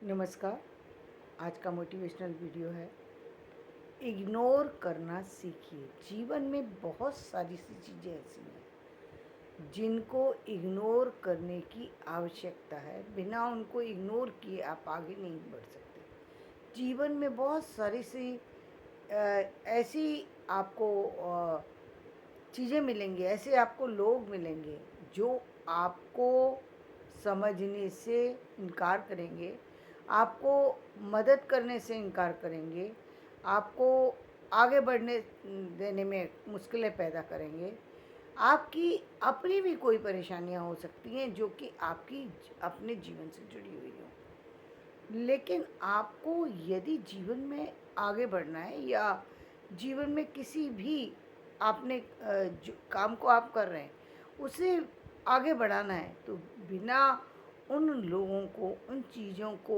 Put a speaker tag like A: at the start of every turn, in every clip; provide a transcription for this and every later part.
A: नमस्कार। आज का मोटिवेशनल वीडियो है, इग्नोर करना सीखिए। जीवन में बहुत सारी सी चीज़ें ऐसी हैं जिनको इग्नोर करने की आवश्यकता है। बिना उनको इग्नोर किए आप आगे नहीं बढ़ सकते। जीवन में बहुत सारी सी ऐसी आपको चीज़ें मिलेंगी, ऐसे आपको लोग मिलेंगे जो आपको समझने से इनकार करेंगे, आपको मदद करने से इनकार करेंगे, आपको आगे बढ़ने देने में मुश्किलें पैदा करेंगे। आपकी अपनी भी कोई परेशानियां हो सकती हैं जो कि आपकी अपने जीवन से जुड़ी हुई हों। लेकिन आपको यदि जीवन में आगे बढ़ना है या जीवन में किसी भी आपने जो काम को आप कर रहे हैं उसे आगे बढ़ाना है, तो बिना उन लोगों को, उन चीज़ों को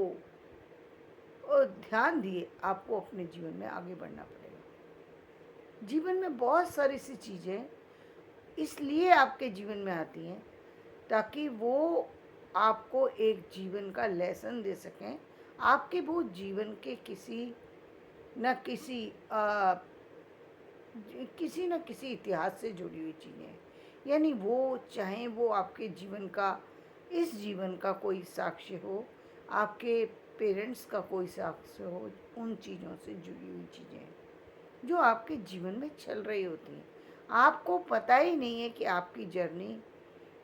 A: ध्यान दिए आपको अपने जीवन में आगे बढ़ना पड़ेगा। जीवन में बहुत सारी सी चीज़ें इसलिए आपके जीवन में आती हैं ताकि वो आपको एक जीवन का लेसन दे सकें। आपके वो जीवन के किसी न किसी किसी न किसी इतिहास से जुड़ी हुई चीज़ें हैं। यानी वो चाहे वो आपके जीवन का, इस जीवन का कोई साक्ष्य हो, आपके पेरेंट्स का कोई साक्ष्य हो, उन चीज़ों से जुड़ी हुई चीज़ें हैं जो आपके जीवन में चल रही होती हैं। आपको पता ही नहीं है कि आपकी जर्नी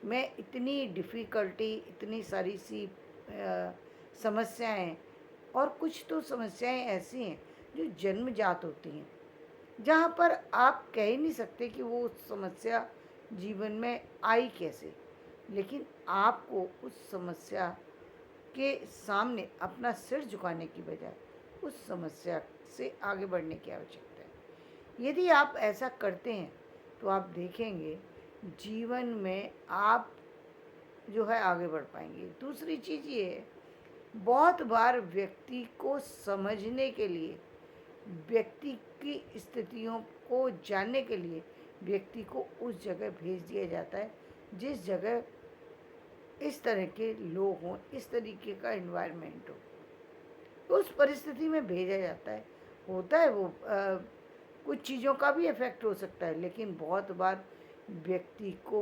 A: में इतनी डिफ़िकल्टी, इतनी सारी सी समस्याएँ, और कुछ तो समस्याएँ ऐसी हैं जो जन्मजात होती हैं, जहाँ पर आप कह ही नहीं सकते कि वो समस्या जीवन में आई कैसे। लेकिन आपको उस समस्या के सामने अपना सिर झुकाने की बजाय उस समस्या से आगे बढ़ने की आवश्यकता है। यदि आप ऐसा करते हैं तो आप देखेंगे जीवन में आप जो है आगे बढ़ पाएंगे। दूसरी चीज़ ये है, बहुत बार व्यक्ति को समझने के लिए, व्यक्ति की स्थितियों को जानने के लिए व्यक्ति को उस जगह भेज दिया जाता है जिस जगह इस तरह के लोग हों, इस तरीके का एनवायरनमेंट हो, तो उस परिस्थिति में भेजा जाता है। होता है वो कुछ चीज़ों का भी इफ़ेक्ट हो सकता है, लेकिन बहुत बार व्यक्ति को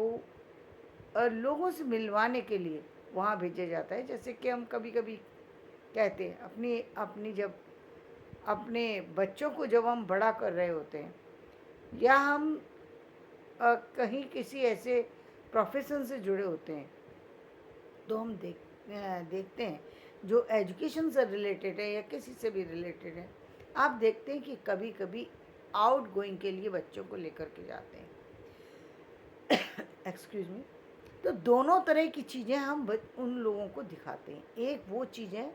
A: लोगों से मिलवाने के लिए वहाँ भेजा जाता है। जैसे कि हम कभी-कभी कहते हैं अपनी अपनी जब अपने बच्चों को जब हम बड़ा कर रहे होते हैं या हम कहीं किसी ऐसे प्रोफ़ेशन से जुड़े होते हैं, तो हम देखते हैं जो एजुकेशन से रिलेटेड है या किसी से भी रिलेटेड है, आप देखते हैं कि कभी-कभी आउट गोइंग के लिए बच्चों को लेकर के जाते हैं। Excuse me. तो दोनों तरह की चीज़ें हम उन लोगों को दिखाते हैं। एक वो चीज़ें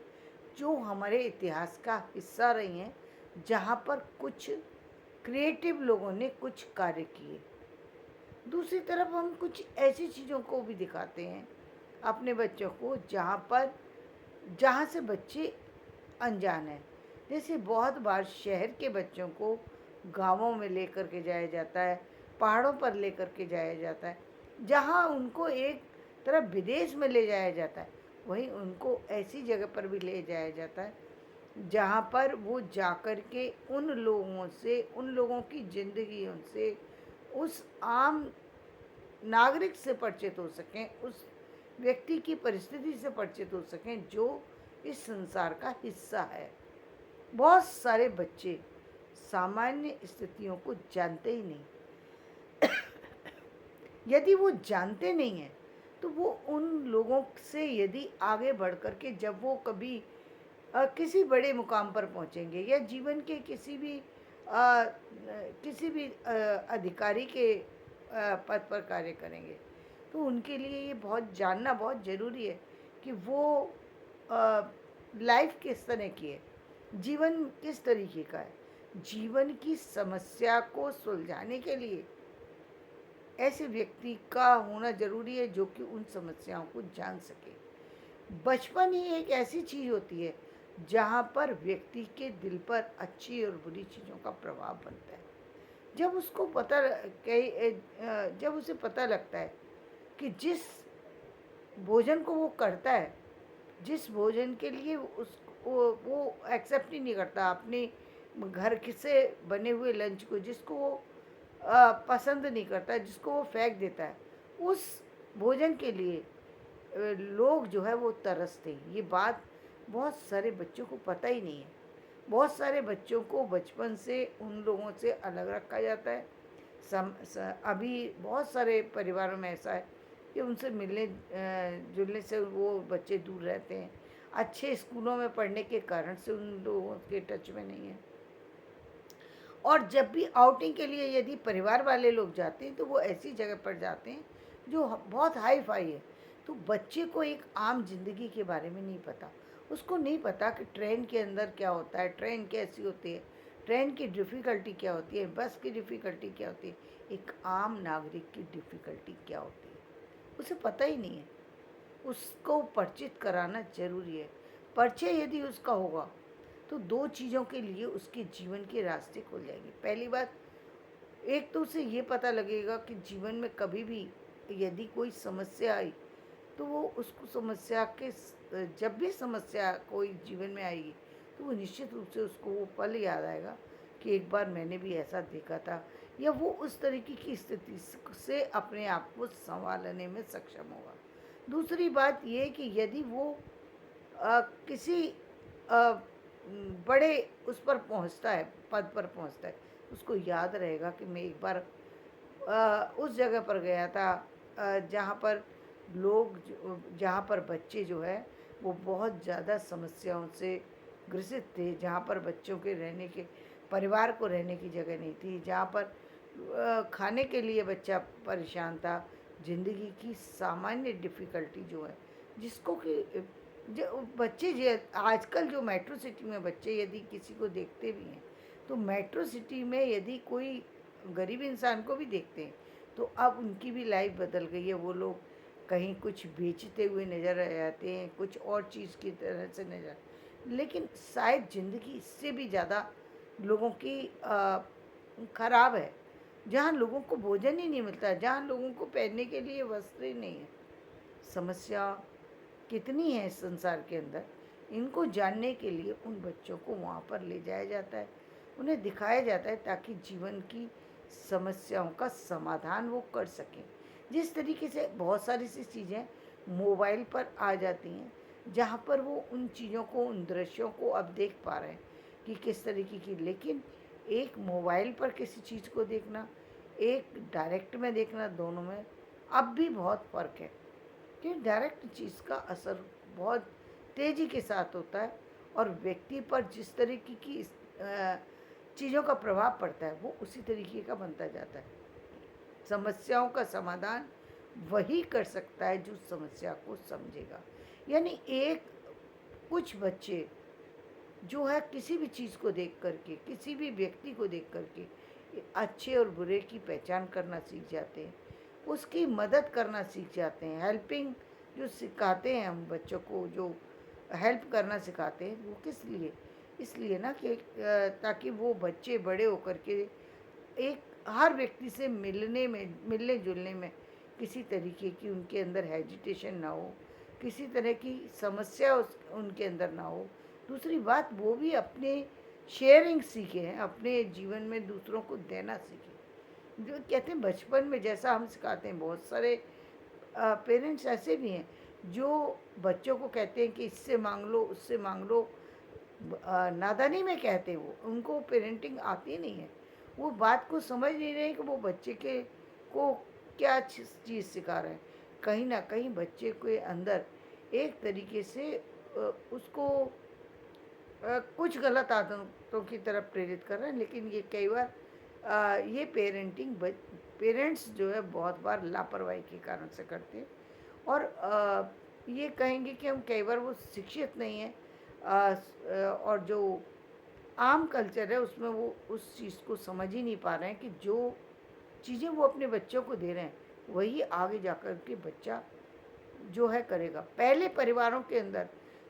A: जो हमारे इतिहास का हिस्सा रही हैं, जहाँ पर कुछ क्रिएटिव लोगों ने कुछ कार्य किए। दूसरी तरफ हम कुछ ऐसी चीज़ों को भी दिखाते हैं अपने बच्चों को जहाँ से बच्चे अनजान हैं। जैसे बहुत बार शहर के बच्चों को गाँवों में लेकर के जाया जाता है, पहाड़ों पर लेकर के जाया जाता है, जहाँ उनको एक तरफ विदेश में ले जाया जाता है, वहीं उनको ऐसी जगह पर भी ले जाया जाता है जहाँ पर वो जाकर के उन लोगों से, उन लोगों की ज़िंदगियों से, उस आम नागरिक से परिचित हो सकें, उस व्यक्ति की परिस्थिति से परिचित हो सकें जो इस संसार का हिस्सा है। बहुत सारे बच्चे सामान्य स्थितियों को जानते ही नहीं। यदि वो जानते नहीं हैं तो वो उन लोगों से यदि आगे बढ़ कर के जब वो कभी किसी बड़े मुकाम पर पहुंचेंगे या जीवन के किसी भी अधिकारी के पद पर कार्य करेंगे, तो उनके लिए ये बहुत जानना बहुत ज़रूरी है कि वो लाइफ किस तरह की है, जीवन किस तरीके का है। जीवन की समस्या को सुलझाने के लिए ऐसे व्यक्ति का होना ज़रूरी है जो कि उन समस्याओं को जान सके। बचपन ही एक ऐसी चीज़ होती है जहाँ पर व्यक्ति के दिल पर अच्छी और बुरी चीज़ों का प्रभाव बनता है। जब उसको जब उसे पता लगता है कि जिस भोजन को वो करता है जिस भोजन के लिए वो एक्सेप्ट ही नहीं करता अपने घर के से बने हुए लंच को, जिसको वो पसंद नहीं करता, जिसको वो फेंक देता है, उस भोजन के लिए लोग जो है वो तरसते हैं। ये बात बहुत सारे बच्चों को पता ही नहीं है। बहुत सारे बच्चों को बचपन से उन लोगों से अलग रखा जाता है। अभी बहुत सारे परिवारों में ऐसा है कि उनसे मिलने जुलने से वो बच्चे दूर रहते हैं। अच्छे स्कूलों में पढ़ने के कारण से उन लोगों के टच में नहीं है। और जब भी आउटिंग के लिए यदि परिवार वाले लोग जाते हैं तो वो ऐसी जगह पर जाते हैं जो बहुत हाई फाई है। तो बच्चे को एक आम जिंदगी के बारे में नहीं पता। उसको नहीं पता कि ट्रेन के अंदर क्या होता है, ट्रेन कैसी होती है, ट्रेन की डिफ़िकल्टी क्या होती है, बस की डिफ़िकल्टी क्या होती है, एक आम नागरिक की डिफ़िकल्टी क्या होती है, उसे पता ही नहीं है। उसको परिचित कराना ज़रूरी है। परिचय यदि उसका होगा तो दो चीज़ों के लिए उसके जीवन के रास्ते खुल जाएंगे। पहली बात, एक तो उसे ये पता लगेगा कि जीवन में कभी भी यदि कोई समस्या आई तो वो उसको समस्या के जब भी समस्या कोई जीवन में आएगी तो वो निश्चित रूप से उसको वो पल याद आएगा कि एक बार मैंने भी ऐसा देखा था, या वो उस तरीके की स्थिति से अपने आप को संभालने में सक्षम होगा। दूसरी बात ये कि यदि वो किसी बड़े उस पर पहुंचता है, पद पर पहुंचता है, उसको याद रहेगा कि मैं एक बार उस जगह पर गया था जहाँ पर जहाँ पर बच्चे जो है वो बहुत ज़्यादा समस्याओं से ग्रसित थे, जहाँ पर बच्चों के रहने के, परिवार को रहने की जगह नहीं थी, जहाँ पर खाने के लिए बच्चा परेशान था। ज़िंदगी की सामान्य डिफ़िकल्टी जो है, जिसको कि जो बच्चे जो आजकल जो मेट्रो सिटी में बच्चे यदि किसी को देखते भी हैं तो मेट्रो सिटी में यदि कोई गरीब इंसान को भी देखते हैं तो अब उनकी भी लाइफ बदल गई है। वो लोग कहीं कुछ बेचते हुए नज़र आ जाते हैं, कुछ और चीज़ की तरह से नज़र, लेकिन शायद ज़िंदगी इससे भी ज़्यादा लोगों की खराब है। जहाँ लोगों को भोजन ही नहीं मिलता, जहाँ लोगों को पहनने के लिए वस्त्र ही नहीं है। समस्या कितनी है इस संसार के अंदर, इनको जानने के लिए उन बच्चों को वहाँ पर ले जाया जाता है, उन्हें दिखाया जाता है ताकि जीवन की समस्याओं का समाधान वो कर सकें। जिस तरीके से बहुत सारी सी चीज़ें मोबाइल पर आ जाती हैं, जहाँ पर वो उन चीज़ों को, उन दृश्यों को अब देख पा रहे हैं कि किस तरीके की, लेकिन एक मोबाइल पर किसी चीज़ को देखना, एक डायरेक्ट में देखना, दोनों में अब भी बहुत फ़र्क है। कि डायरेक्ट चीज़ का असर बहुत तेज़ी के साथ होता है और व्यक्ति पर जिस तरीके की चीज़ों का प्रभाव पड़ता है वो उसी तरीके का बनता जाता है। समस्याओं का समाधान वही कर सकता है जो समस्या को समझेगा। यानी एक कुछ बच्चे जो है किसी भी चीज़ को देख करके, किसी भी व्यक्ति को देख करके अच्छे और बुरे की पहचान करना सीख जाते हैं, उसकी मदद करना सीख जाते हैं। हेल्पिंग जो सिखाते हैं हम बच्चों को, जो हेल्प करना सिखाते हैं, वो किस लिए, इसलिए ना कि ताकि वो बच्चे बड़े होकर के एक हर व्यक्ति से मिलने जुलने में किसी तरीके की उनके अंदर हेजिटेशन ना हो, किसी तरह की समस्या उनके अंदर ना हो। दूसरी बात, वो भी अपने शेयरिंग सीखे हैं, अपने जीवन में दूसरों को देना सीखे। जो कहते हैं बचपन में जैसा हम सिखाते हैं, बहुत सारे पेरेंट्स ऐसे भी हैं जो बच्चों को कहते हैं कि इससे मांग लो, उससे मांग लो। नादानी में कहते, वो उनको पेरेंटिंग आती नहीं है, वो बात को समझ नहीं रहे कि वो बच्चे के को क्या चीज़ सिखा रहे हैं। कहीं ना कहीं बच्चे के अंदर एक तरीके से उसको कुछ गलत आदतों की तरफ प्रेरित कर रहे हैं। लेकिन ये कई बार ये पेरेंट्स जो है बहुत बार लापरवाही के कारण से करते हैं। और ये कहेंगे कि हम कई बार वो शिक्षित नहीं हैं, और जो आम कल्चर है उसमें वो उस चीज़ को समझ ही नहीं पा रहे हैं कि जो चीज़ें वो अपने बच्चों को दे रहे हैं वही आगे जाकर के बच्चा जो है करेगा। पहले परिवारों के अंदर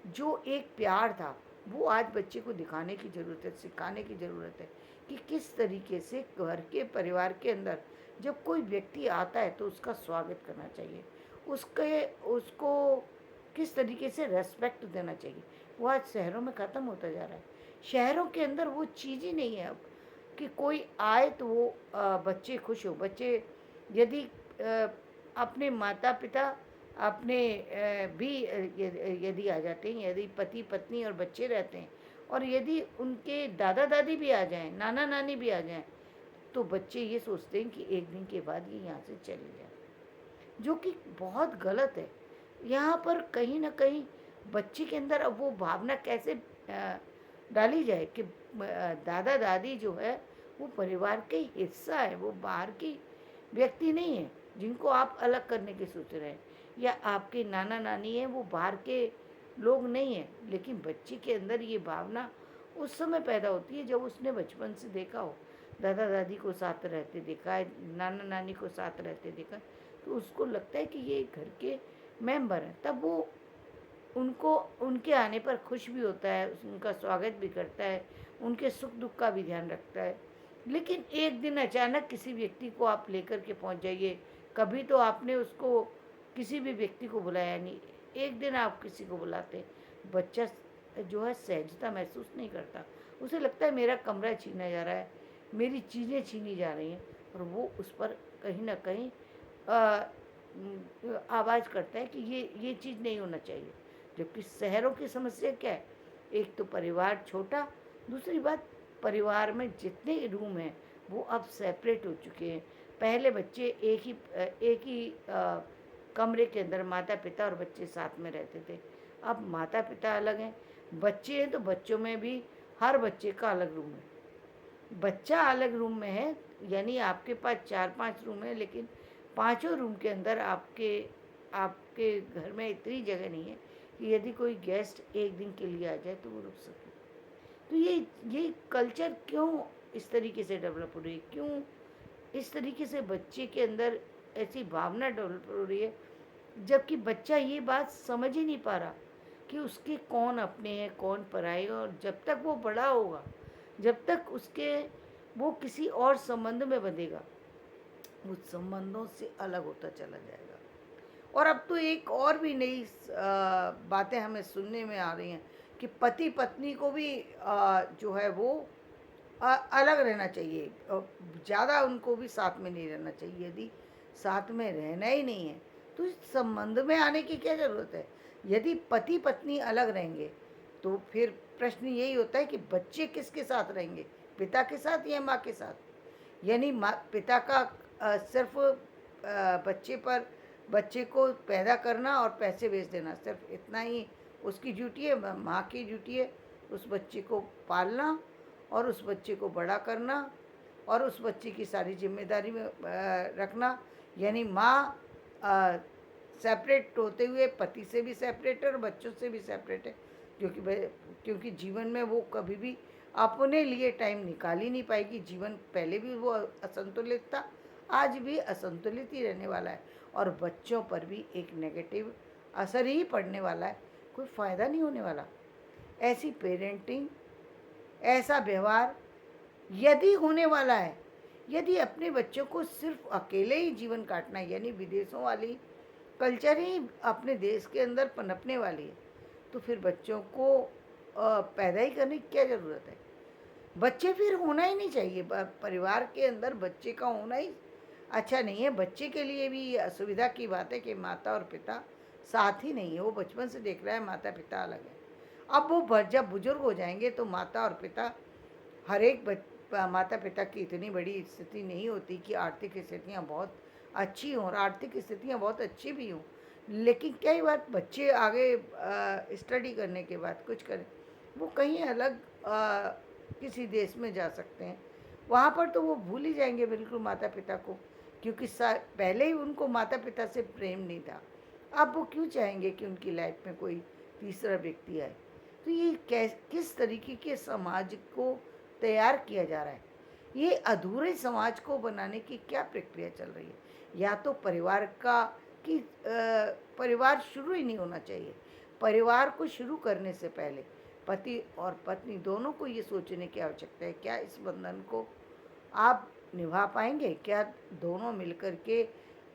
A: जो एक प्यार था वो आज बच्चे को दिखाने की ज़रूरत है, सिखाने की ज़रूरत है कि किस तरीके से घर के परिवार के अंदर जब कोई व्यक्ति आता है तो उसका स्वागत करना चाहिए, उसके उसको किस तरीके से रेस्पेक्ट देना चाहिए, वो आज शहरों में ख़त्म होता जा रहा है। शहरों के अंदर वो चीज़ ही नहीं है अब कि कोई आए तो वो बच्चे खुश हो। बच्चे यदि अपने माता पिता अपने भी यदि आ जाते हैं, यदि पति पत्नी और बच्चे रहते हैं, और यदि उनके दादा दादी भी आ जाएं, नाना नानी भी आ जाएं, तो बच्चे ये सोचते हैं कि एक दिन के बाद ये यहाँ से चले जाएं, जो कि बहुत गलत है। यहाँ पर कहीं न कहीं बच्चे के अंदर अब वो भावना कैसे डाली जाए कि दादा-दादी जो है वो परिवार का ही हिस्सा है, वो बाहर की व्यक्ति नहीं है, जिनको आप अलग करने की सोच रहे हैं, या आपके नाना-नानी हैं वो बाहर के लोग नहीं हैं। लेकिन बच्चे के अंदर ये भावना उस समय पैदा होती है जब उसने बचपन से देखा हो, दादा-दादी को साथ रहते देखा है, नाना-नानी को साथ रहते देखा है, तो उसको लगता है कि ये घर के मेंबर हैं। तब वो उनको उनके आने पर खुश भी होता है, उनका स्वागत भी करता है, उनके सुख-दुःख का भी ध्यान रखता है। लेकिन एक दिन अचानक किसी व्यक्ति को आप लेकर के पहुँच जाइए, कभी तो आपने उसको किसी भी व्यक्ति को बुलाया नहीं, एक दिन आप किसी को बुलाते, बच्चा जो है सहजता महसूस नहीं करता। उसे लगता है मेरा कमरा छीना जा रहा है, मेरी चीज़ें छीनी जा रही हैं, और वो उस पर कहीं न कहीं आवाज़ करता है कि ये चीज़ नहीं होना चाहिए। जबकि शहरों की समस्या क्या है? एक तो परिवार छोटा, दूसरी बात परिवार में जितने रूम हैं वो अब सेपरेट हो चुके हैं। पहले बच्चे एक ही कमरे के अंदर माता-पिता और बच्चे साथ में रहते थे। अब माता-पिता अलग हैं, बच्चे हैं तो बच्चों में भी हर बच्चे का अलग रूम है। बच्चा अलग रूम में है, यानी आपके पास 4-5 रूम है, लेकिन पाँचों रूम के अंदर आपके आपके घर में इतनी जगह नहीं है कि यदि कोई गेस्ट एक दिन के लिए आ जाए तो वो रुक सके। तो ये कल्चर क्यों इस तरीके से डेवलप हो रही है? क्यों इस तरीके से बच्चे के अंदर ऐसी भावना डेवलप हो रही है, जबकि बच्चा ये बात समझ ही नहीं पा रहा कि उसके कौन अपने हैं, कौन पराए हैं, और जब तक वो बड़ा होगा, जब तक उसके वो किसी और संबंध में बंधेगा, उस संबंधों से अलग होता चला जाएगा। और अब तो एक और भी नई बातें हमें सुनने में आ रही हैं कि पति पत्नी को भी जो है वो अलग रहना चाहिए, ज़्यादा उनको भी साथ में नहीं रहना चाहिए। यदि साथ में रहना ही नहीं है तो इस संबंध में आने की क्या ज़रूरत है? यदि पति पत्नी अलग रहेंगे तो फिर प्रश्न यही होता है कि बच्चे किसके साथ रहेंगे, पिता के साथ या माँ के साथ? यानी माँ पिता का सिर्फ बच्चे को पैदा करना और पैसे भेज देना, सिर्फ इतना ही उसकी ड्यूटी है। माँ की ड्यूटी है उस बच्चे को पालना और उस बच्चे को बड़ा करना और उस बच्चे की सारी जिम्मेदारी में रखना। यानी माँ सेपरेट होते हुए पति से भी सेपरेट है और बच्चों से भी सेपरेट है, क्योंकि जीवन में वो कभी भी अपने लिए टाइम निकाल ही नहीं पाएगी। जीवन पहले भी वो असंतुलित था, आज भी असंतुलित ही रहने वाला है, और बच्चों पर भी एक नेगेटिव असर ही पड़ने वाला है, कोई फ़ायदा नहीं होने वाला। ऐसी पेरेंटिंग, ऐसा व्यवहार यदि होने वाला है, यदि अपने बच्चों को सिर्फ अकेले ही जीवन काटना है, यानी विदेशों वाली कल्चर ही अपने देश के अंदर पनपने वाली है, तो फिर बच्चों को पैदा ही करने की क्या ज़रूरत है? बच्चे फिर होना ही नहीं चाहिए। परिवार के अंदर बच्चे का होना ही अच्छा नहीं है। बच्चे के लिए भी ये असुविधा की बात है कि माता और पिता साथ ही नहीं है। वो बचपन से देख रहा है माता पिता अलग है। अब वो जब बुजुर्ग हो जाएंगे तो माता और पिता, हर एक माता पिता की इतनी बड़ी स्थिति नहीं होती कि आर्थिक स्थितियाँ बहुत अच्छी हों, और आर्थिक स्थितियाँ बहुत अच्छी भी हों, लेकिन कई बार बच्चे आगे स्टडी करने के बाद कुछ करें, वो कहीं अलग किसी देश में जा सकते हैं। वहाँ पर तो वो भूल ही जाएंगे बिल्कुल माता पिता को, क्योंकि पहले ही उनको माता पिता से प्रेम नहीं था। अब वो क्यों चाहेंगे कि उनकी लाइफ में कोई तीसरा व्यक्ति आए? तो ये किस तरीके के समाज को तैयार किया जा रहा है? ये अधूरे समाज को बनाने की क्या प्रक्रिया चल रही है? या तो परिवार शुरू ही नहीं होना चाहिए। परिवार को शुरू करने से पहले पति और पत्नी दोनों को ये सोचने की आवश्यकता है, क्या इस बंधन को आप निभा पाएंगे? क्या दोनों मिलकर के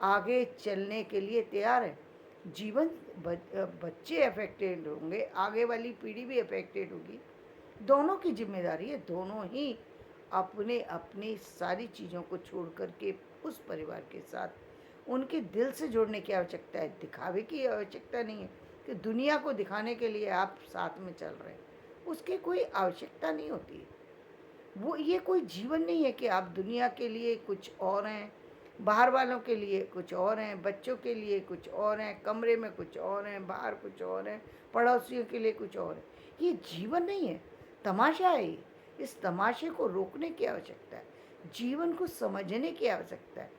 A: आगे चलने के लिए तैयार हैं? जीवन बच्चे अफेक्टेड होंगे, आगे वाली पीढ़ी भी अफेक्टेड होगी। दोनों की जिम्मेदारी है, दोनों ही अपने अपनी सारी चीज़ों को छोड़ कर के उस परिवार के साथ उनके दिल से जुड़ने की आवश्यकता है। दिखावे की आवश्यकता नहीं है कि दुनिया को दिखाने के लिए आप साथ में चल रहे हैं, उसकी कोई आवश्यकता नहीं होती है। वो ये कोई जीवन नहीं है कि आप दुनिया के लिए कुछ और हैं, बाहर वालों के लिए कुछ और हैं, बच्चों के लिए कुछ और हैं, कमरे में कुछ और हैं, बाहर कुछ और हैं, पड़ोसियों के लिए कुछ और है। ये जीवन नहीं है, तमाशा है ये। इस तमाशे को रोकने की आवश्यकता है, जीवन को समझने की आवश्यकता है।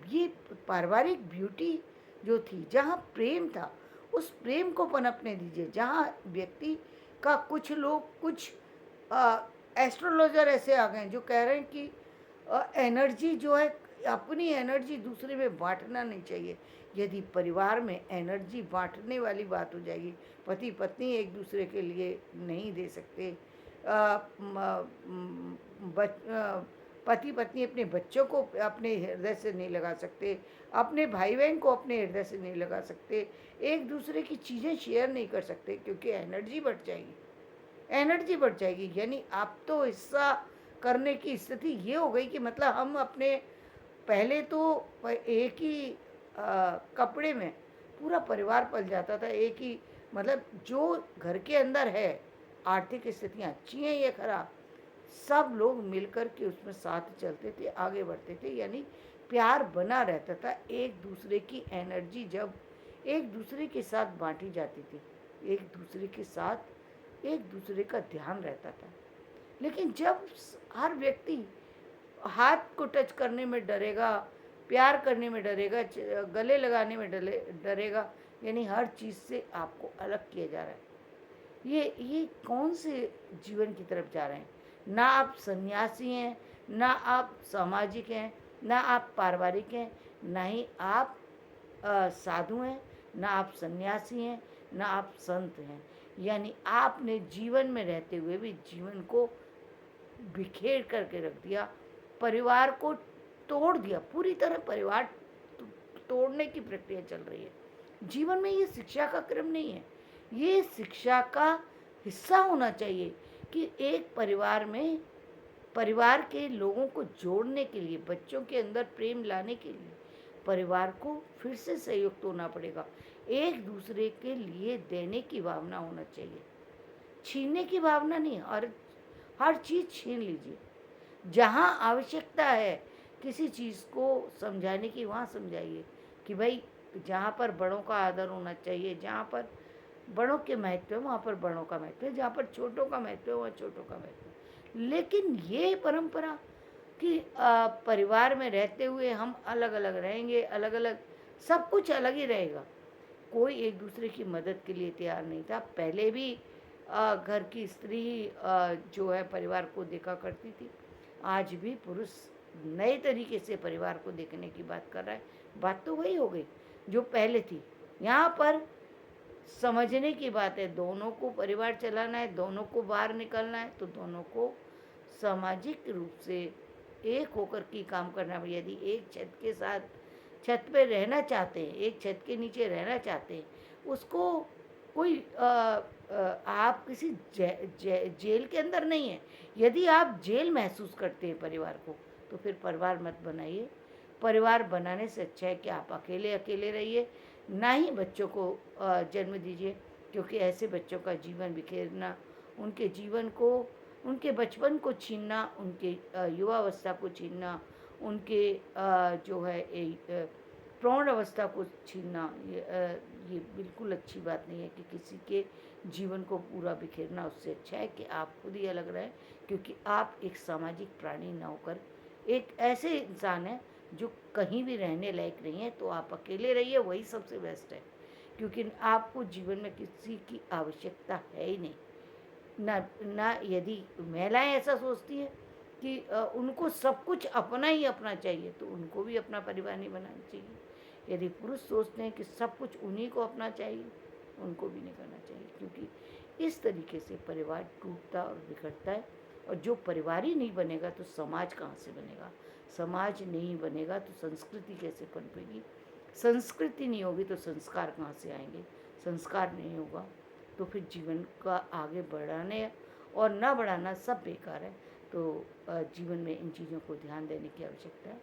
A: ये पारिवारिक ब्यूटी जो थी, जहाँ प्रेम था, उस प्रेम को पनपने दीजिए। जहाँ व्यक्ति का कुछ लोग कुछ एस्ट्रोलॉजर ऐसे आ गए हैं जो कह रहे हैं कि एनर्जी जो है, अपनी एनर्जी दूसरे में बांटना नहीं चाहिए। यदि परिवार में एनर्जी बांटने वाली बात हो जाएगी, पति पत्नी एक दूसरे के लिए नहीं दे सकते, पति पत्नी अपने बच्चों को अपने हृदय से नहीं लगा सकते, अपने भाई बहन को अपने हृदय से नहीं लगा सकते, एक दूसरे की चीज़ें शेयर नहीं कर सकते, क्योंकि एनर्जी बढ़ जाएगी। एनर्जी बढ़ जाएगी, यानी आप तो हिस्सा करने की स्थिति ये हो गई कि मतलब हम अपने, पहले तो एक ही कपड़े में पूरा परिवार पल जाता था। एक ही, मतलब जो घर के अंदर है, आर्थिक स्थितियाँ अच्छी हैं या खराब, सब लोग मिलकर के उसमें साथ चलते थे, आगे बढ़ते थे, यानी प्यार बना रहता था। एक दूसरे की एनर्जी जब एक दूसरे के साथ बांटी जाती थी, एक दूसरे के साथ एक दूसरे का ध्यान रहता था। लेकिन जब हर व्यक्ति हाथ को टच करने में डरेगा, प्यार करने में डरेगा, गले लगाने में डरेगा, यानी हर चीज़ से आपको अलग किया जा रहा है। ये कौन से जीवन की तरफ जा रहे हैं? ना आप सन्यासी हैं, ना आप सामाजिक हैं, ना आप पारिवारिक हैं, ना ही आप साधु हैं, ना आप सन्यासी हैं, ना आप संत हैं। यानी आपने जीवन में रहते हुए भी जीवन को बिखेर करके रख दिया, परिवार को तोड़ दिया, पूरी तरह परिवार तोड़ने की प्रक्रिया चल रही है। जीवन में ये शिक्षा का क्रम नहीं है, ये शिक्षा का हिस्सा होना चाहिए कि एक परिवार में, परिवार के लोगों को जोड़ने के लिए, बच्चों के अंदर प्रेम लाने के लिए परिवार को फिर से संयुक्त होना पड़ेगा। एक दूसरे के लिए देने की भावना होना चाहिए, छीनने की भावना नहीं। और हर चीज़ छीन लीजिए, जहाँ आवश्यकता है किसी चीज़ को समझाने की, वहाँ समझाइए कि भाई जहाँ पर बड़ों का आदर होना चाहिए, जहाँ पर बड़ों के महत्व है वहाँ पर बड़ों का महत्व है, जहाँ पर छोटों का महत्व है वहाँ छोटों का महत्व है। लेकिन ये परंपरा कि परिवार में रहते हुए हम अलग अलग रहेंगे, अलग अलग, सब कुछ अलग ही रहेगा, कोई एक दूसरे की मदद के लिए तैयार नहीं था। पहले भी घर की स्त्री ही जो है परिवार को देखा करती थी, आज भी पुरुष नए तरीके से परिवार को देखने की बात कर रहा है। बात तो वही हो गई जो पहले थी। यहाँ पर समझने की बात है, दोनों को परिवार चलाना है, दोनों को बाहर निकलना है, तो दोनों को सामाजिक रूप से एक होकर के काम करना है। यदि एक छत के साथ, छत पे रहना चाहते हैं, एक छत के नीचे रहना चाहते हैं, उसको कोई आप किसी जेल के अंदर नहीं है। यदि आप जेल महसूस करते हैं परिवार को, तो फिर परिवार मत बनाइए। परिवार बनाने से अच्छा है कि आप अकेले अकेले रहिए, ना ही बच्चों को जन्म दीजिए, क्योंकि ऐसे बच्चों का जीवन बिखेरना, उनके जीवन को, उनके बचपन को छीनना, उनके युवावस्था को छीनना, उनके जो है प्रौढ़ अवस्था को छीनना, ये बिल्कुल अच्छी बात नहीं है कि किसी के जीवन को पूरा बिखेरना। उससे अच्छा है कि आप खुद ही अलग रहें, क्योंकि आप एक सामाजिक प्राणी न होकर एक ऐसे इंसान हैं जो कहीं भी रहने लायक नहीं है। तो आप अकेले रहिए, वही सबसे बेस्ट है, क्योंकि आपको जीवन में किसी की आवश्यकता है ही नहीं। ना यदि महिलाएं ऐसा सोचती हैं कि उनको सब कुछ अपना ही अपना चाहिए, तो उनको भी अपना परिवार नहीं बनाना चाहिए। यदि पुरुष सोचते हैं कि सब कुछ उन्हीं को अपना चाहिए, उनको भी नहीं करना चाहिए, क्योंकि इस तरीके से परिवार टूटता और बिखरता है। और जो परिवार ही नहीं बनेगा तो समाज कहाँ से बनेगा? समाज नहीं बनेगा तो संस्कृति कैसे पनपेगी? संस्कृति नहीं होगी तो संस्कार कहाँ से आएंगे? संस्कार नहीं होगा तो फिर जीवन का आगे बढ़ाने और ना बढ़ाना सब बेकार है। तो जीवन में इन चीज़ों को ध्यान देने की आवश्यकता है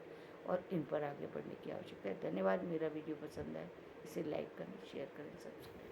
A: और इन पर आगे बढ़ने की आवश्यकता है। धन्यवाद। मेरा वीडियो पसंद आए इसे लाइक करें, शेयर करें, सब्सक्राइब